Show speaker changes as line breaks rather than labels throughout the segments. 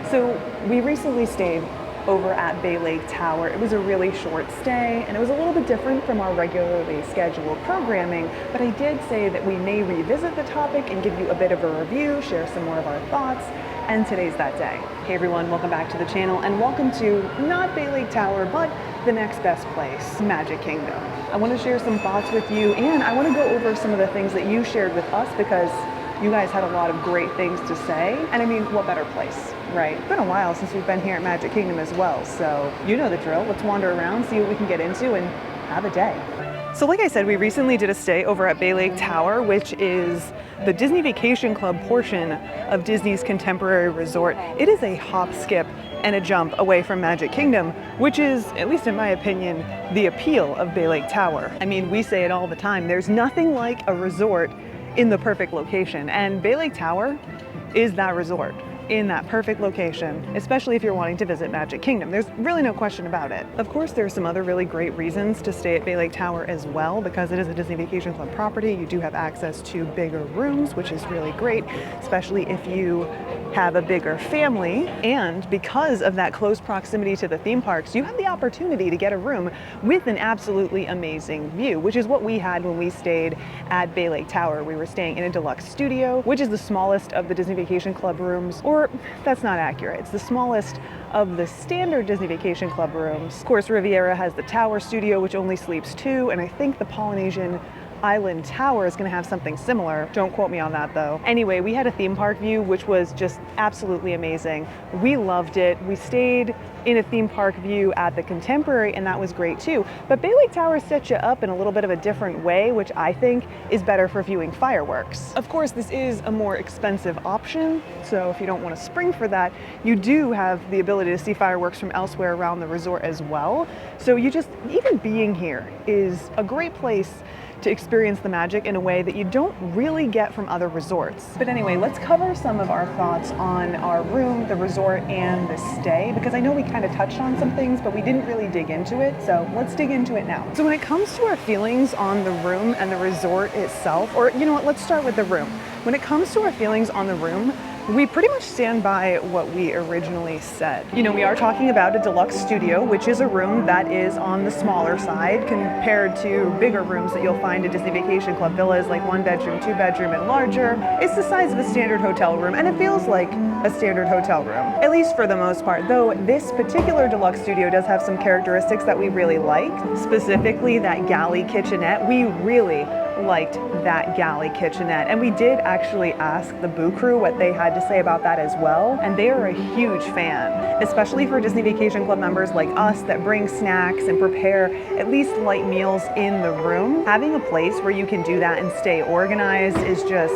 So we recently stayed over at Bay Lake Tower. It was a really short stay and it was a little bit different from our regularly scheduled programming, but I did say that we may revisit the topic and give you a bit of a review, share some more of our thoughts, and today's that day. Hey everyone, welcome back to the channel and welcome to not Bay Lake Tower, but the next best place, Magic Kingdom. I want to share some thoughts with you and I want to go over some of the things that you shared with us because you guys had a lot of great things to say. And I mean, what better place, right? It's been a while since we've been here at Magic Kingdom as well. So you know the drill. Let's wander around, see what we can get into and have a day. So like I said, we recently did a stay over at Bay Lake Tower, which is the Disney Vacation Club portion of Disney's Contemporary Resort. It is a hop, skip, and a jump away from Magic Kingdom, which is, at least in my opinion, the appeal of Bay Lake Tower. I mean, we say it all the time. There's nothing like a resort in the perfect location, and Bay Lake Tower is that resort in that perfect location, especially if you're wanting to visit Magic Kingdom. There's really no question about it. Of course, there's some other really great reasons to stay at Bay Lake Tower as well, because it is a Disney Vacation Club property. You do have access to bigger rooms, which is really great, especially if you have a bigger family. And because of that close proximity to the theme parks, you have the opportunity to get a room with an absolutely amazing view, which is what we had when we stayed at Bay Lake Tower. We were staying in a deluxe studio, which is the smallest of the Disney Vacation Club rooms, or that's not accurate. It's the smallest of the standard Disney Vacation Club rooms. Of course, Riviera has the Tower Studio, which only sleeps 2, and I think the Polynesian Island Tower is going to have something similar. Don't quote me on that though. Anyway, we had a theme park view, which was just absolutely amazing. We loved it. We stayed in a theme park view at the Contemporary, and that was great too. But Bay Lake Tower sets you up in a little bit of a different way, which I think is better for viewing fireworks. Of course, this is a more expensive option, so if you don't want to spring for that, you do have the ability to see fireworks from elsewhere around the resort as well. So even being here is a great place to experience the magic in a way that you don't really get from other resorts. But anyway, let's cover some of our thoughts on our room, the resort, and the stay, because I know we kind of touched on some things, but we didn't really dig into it, so let's dig into it now. So when it comes to our feelings on the room and the resort itself, or you know what, let's start with the room. When it comes to our feelings on the room, we pretty much stand by what we originally said. You know, we are talking about a deluxe studio, which is a room that is on the smaller side compared to bigger rooms that you'll find at Disney Vacation Club villas, like 1 bedroom, 2 bedroom, and larger. It's the size of a standard hotel room, and it feels like a standard hotel room, at least for the most part. Though this particular deluxe studio does have some characteristics that we really liked, specifically that galley kitchenette. We really liked that galley kitchenette, and we did actually ask the Boo Crew what they had to say about that as well, and they are a huge fan, especially for Disney Vacation Club members like us that bring snacks and prepare at least light meals in the room. Having a place where you can do that and stay organized is just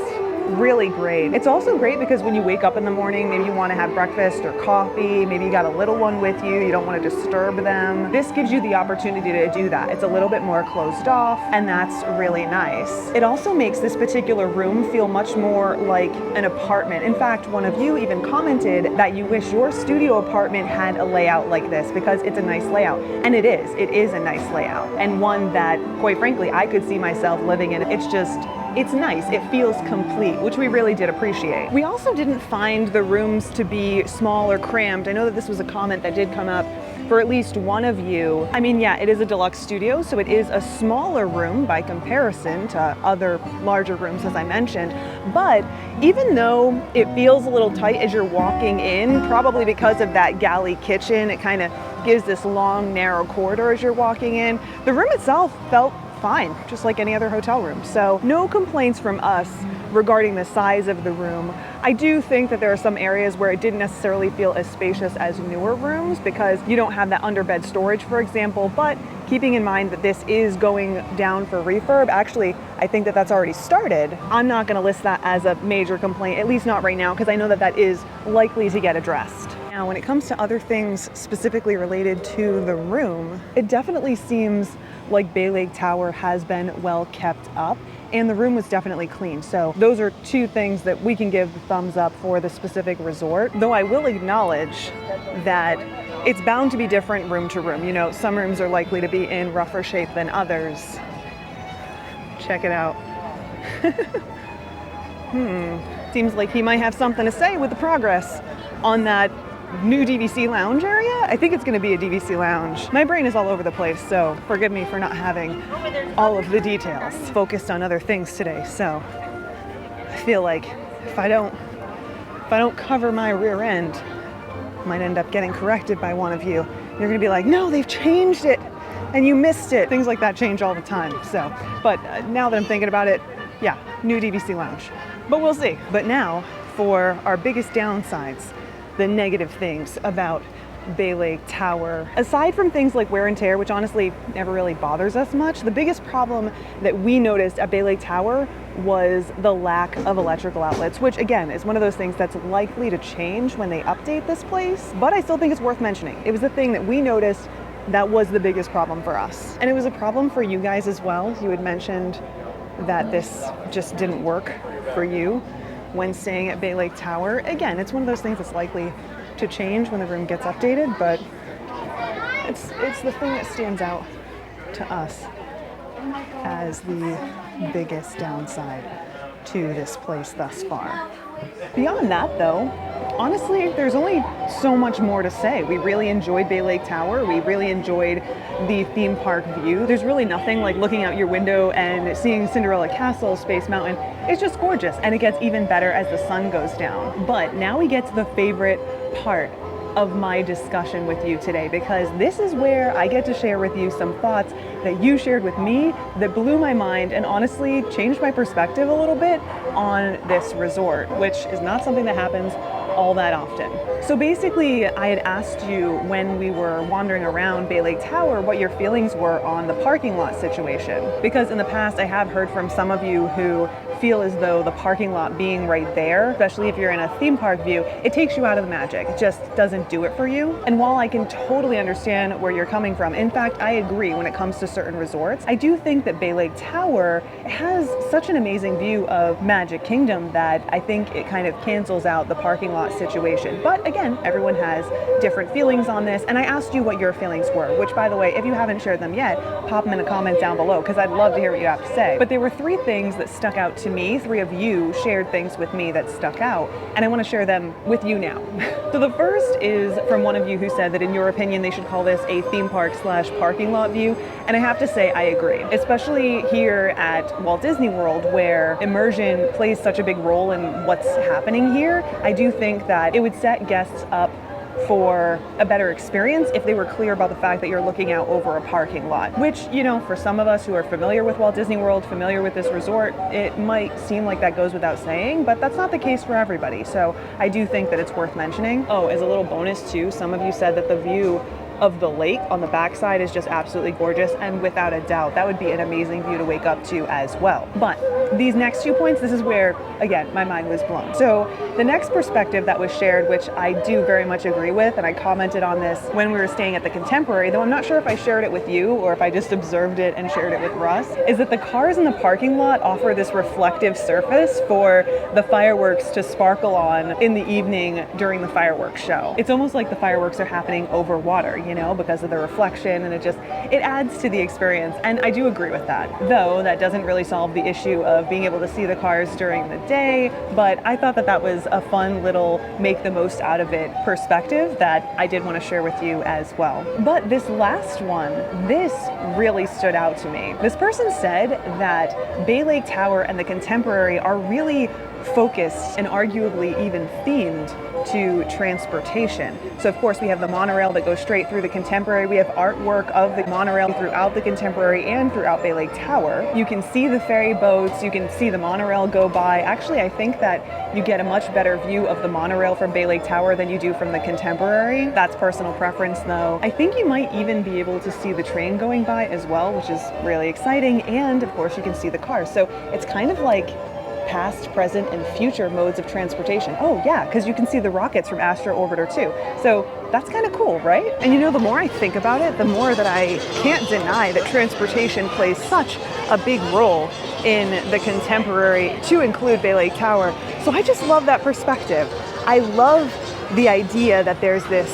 really great. It's also great because when you wake up in the morning, maybe you want to have breakfast or coffee, maybe you got a little one with you, you don't want to disturb them. This gives you the opportunity to do that. It's a little bit more closed off, and that's really nice. It also makes this particular room feel much more like an apartment. In fact, one of you even commented that you wish your studio apartment had a layout like this because it's a nice layout. And it is a nice layout, and one that, quite frankly, I could see myself living in. It's nice, it feels complete, which we really did appreciate. We also didn't find the rooms to be small or cramped. I know that this was a comment that did come up for at least one of you. I mean, yeah, it is a deluxe studio, so it is a smaller room by comparison to other larger rooms, as I mentioned. But even though it feels a little tight as you're walking in, probably because of that galley kitchen, it kind of gives this long, narrow corridor as you're walking in, the room itself felt fine, just like any other hotel room. So no complaints from us regarding the size of the room. I do think that there are some areas where it didn't necessarily feel as spacious as newer rooms because you don't have that underbed storage, for example, but keeping in mind that this is going down for refurb, actually, I think that that's already started. I'm not gonna list that as a major complaint, at least not right now, because I know that that is likely to get addressed. Now, when it comes to other things specifically related to the room, it definitely seems like Bay Lake Tower has been well kept up, and the room was definitely clean. So those are two things that we can give the thumbs up for the specific resort. Though I will acknowledge that it's bound to be different room to room. You know, some rooms are likely to be in rougher shape than others. Check it out. Seems like he might have something to say with the progress on that new DVC Lounge area. I think it's going to be a DVC Lounge. My brain is all over the place, so forgive me for not having all of the details. Focused on other things today, so I feel like if I don't cover my rear end, I might end up getting corrected by one of you. You're going to be like, no, they've changed it and you missed it. Things like that change all the time. So, but now that I'm thinking about it, yeah, new DVC Lounge. But we'll see. But now for our biggest downsides, the negative things about Bay Lake Tower. Aside from things like wear and tear, which honestly never really bothers us much, the biggest problem that we noticed at Bay Lake Tower was the lack of electrical outlets, which again is one of those things that's likely to change when they update this place, but I still think it's worth mentioning. It was the thing that we noticed that was the biggest problem for us. And it was a problem for you guys as well. You had mentioned that this just didn't work for you when staying at Bay Lake Tower. Again, it's one of those things that's likely to change when the room gets updated, but it's the thing that stands out to us as the biggest downside to this place thus far. Beyond that though, honestly, there's only so much more to say. We really enjoyed Bay Lake Tower. We really enjoyed the theme park view. There's really nothing like looking out your window and seeing Cinderella Castle, Space Mountain. It's just gorgeous, and it gets even better as the sun goes down. But now we get to the favorite part of my discussion with you today, because this is where I get to share with you some thoughts that you shared with me that blew my mind and honestly changed my perspective a little bit on this resort, which is not something that happens all that often. So basically, I had asked you when we were wandering around Bay Lake Tower what your feelings were on the parking lot situation. Because in the past, I have heard from some of you who feel as though the parking lot being right there, especially if you're in a theme park view, it takes you out of the magic. It just doesn't do it for you. And while I can totally understand where you're coming from, in fact, I agree when it comes to certain resorts, I do think that Bay Lake Tower has such an amazing view of Magic Kingdom that I think it kind of cancels out the parking lot situation. But again, everyone has different feelings on this, and I asked you what your feelings were, which by the way, if you haven't shared them yet, pop them in a comment down below because I'd love to hear what you have to say. But there were 3 things that stuck out to me. 3 of you shared things with me that stuck out, and I want to share them with you now. So the first is from one of you who said that in your opinion they should call this a theme park / parking lot view, and I have to say I agree, especially here at Walt Disney World where immersion plays such a big role in what's happening here. I do think that it would set guests up for a better experience if they were clear about the fact that you're looking out over a parking lot, which, you know, for some of us who are familiar with Walt Disney World, familiar with this resort, it might seem like that goes without saying, but that's not the case for everybody. So I do think that it's worth mentioning. Oh, as a little bonus too, some of you said that the view of the lake on the backside is just absolutely gorgeous, and without a doubt that would be an amazing view to wake up to as well. But these next 2 points, this is where again my mind was blown. So the next perspective that was shared, which I do very much agree with, and I commented on this when we were staying at the Contemporary, though I'm not sure if I shared it with you or if I just observed it and shared it with Russ, is that the cars in the parking lot offer this reflective surface for the fireworks to sparkle on in the evening during the fireworks show. It's almost like the fireworks are happening over water, you know, because of the reflection, and it adds to the experience, and I do agree with that. Though that doesn't really solve the issue of being able to see the cars during the day, but I thought that that was a fun little make the most out of it perspective that I did want to share with you as well. But this last one, this really stood out to me. This person said that Bay Lake Tower and the Contemporary are really focused and arguably even themed to transportation. So of course we have the monorail that goes straight through the Contemporary. We have artwork of the monorail throughout the Contemporary and throughout Bay Lake Tower. You can see the ferry boats, you can see the monorail go by. Actually, I think that you get a much better view of the monorail from Bay Lake Tower than you do from the Contemporary. That's personal preference though. I think you might even be able to see the train going by as well, which is really exciting. And of course you can see the cars. So it's kind of like past, present, and future modes of transportation. Oh yeah, because you can see the rockets from Astro Orbiter too. So that's kind of cool, right? And you know, the more I think about it, the more that I can't deny that transportation plays such a big role in the Contemporary, to include Bay Lake Tower. So I just love that perspective. I love the idea that there's this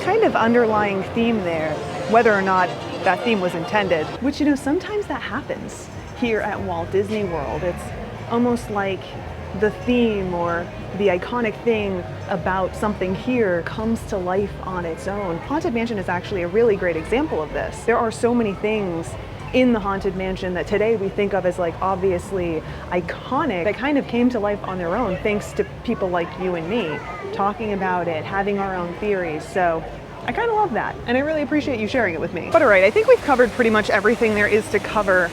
kind of underlying theme there, whether or not that theme was intended, which, you know, sometimes that happens here at Walt Disney World. It's almost like the theme or the iconic thing about something here comes to life on its own. Haunted Mansion is actually a really great example of this. There are so many things in the Haunted Mansion that today we think of as like obviously iconic that kind of came to life on their own thanks to people like you and me talking about it, having our own theories. So I kind of love that, and I really appreciate you sharing it with me. But all right, I think we've covered pretty much everything there is to cover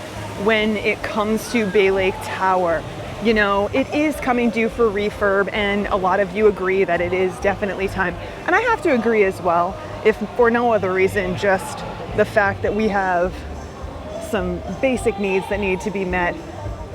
when it comes to Bay Lake Tower. You know, it is coming due for refurb, and a lot of you agree that it is definitely time. And I have to agree as well, if for no other reason, just the fact that we have some basic needs that need to be met,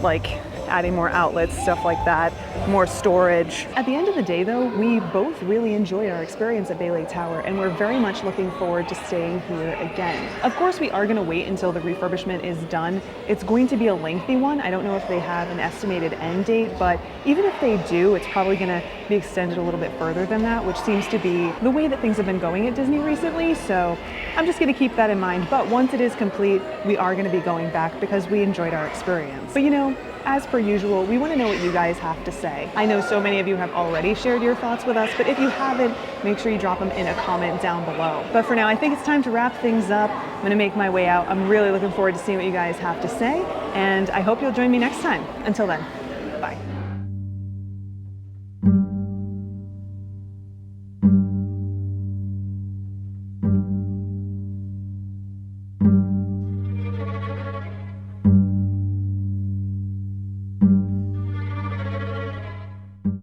like adding more outlets, stuff like that, more storage. At the end of the day though, we both really enjoyed our experience at Bay Lake Tower, and we're very much looking forward to staying here again. Of course, we are going to wait until the refurbishment is done. It's going to be a lengthy one. I don't know if they have an estimated end date, but even if they do, it's probably going to be extended a little bit further than that, which seems to be the way that things have been going at Disney recently. So I'm just going to keep that in mind. But once it is complete, we are going to be going back because we enjoyed our experience. But you know, as per usual, we want to know what you guys have to say. I know so many of you have already shared your thoughts with us, but if you haven't, make sure you drop them in a comment down below. But for now, I think it's time to wrap things up. I'm going to make my way out. I'm really looking forward to seeing what you guys have to say, and I hope you'll join me next time. Until then, bye.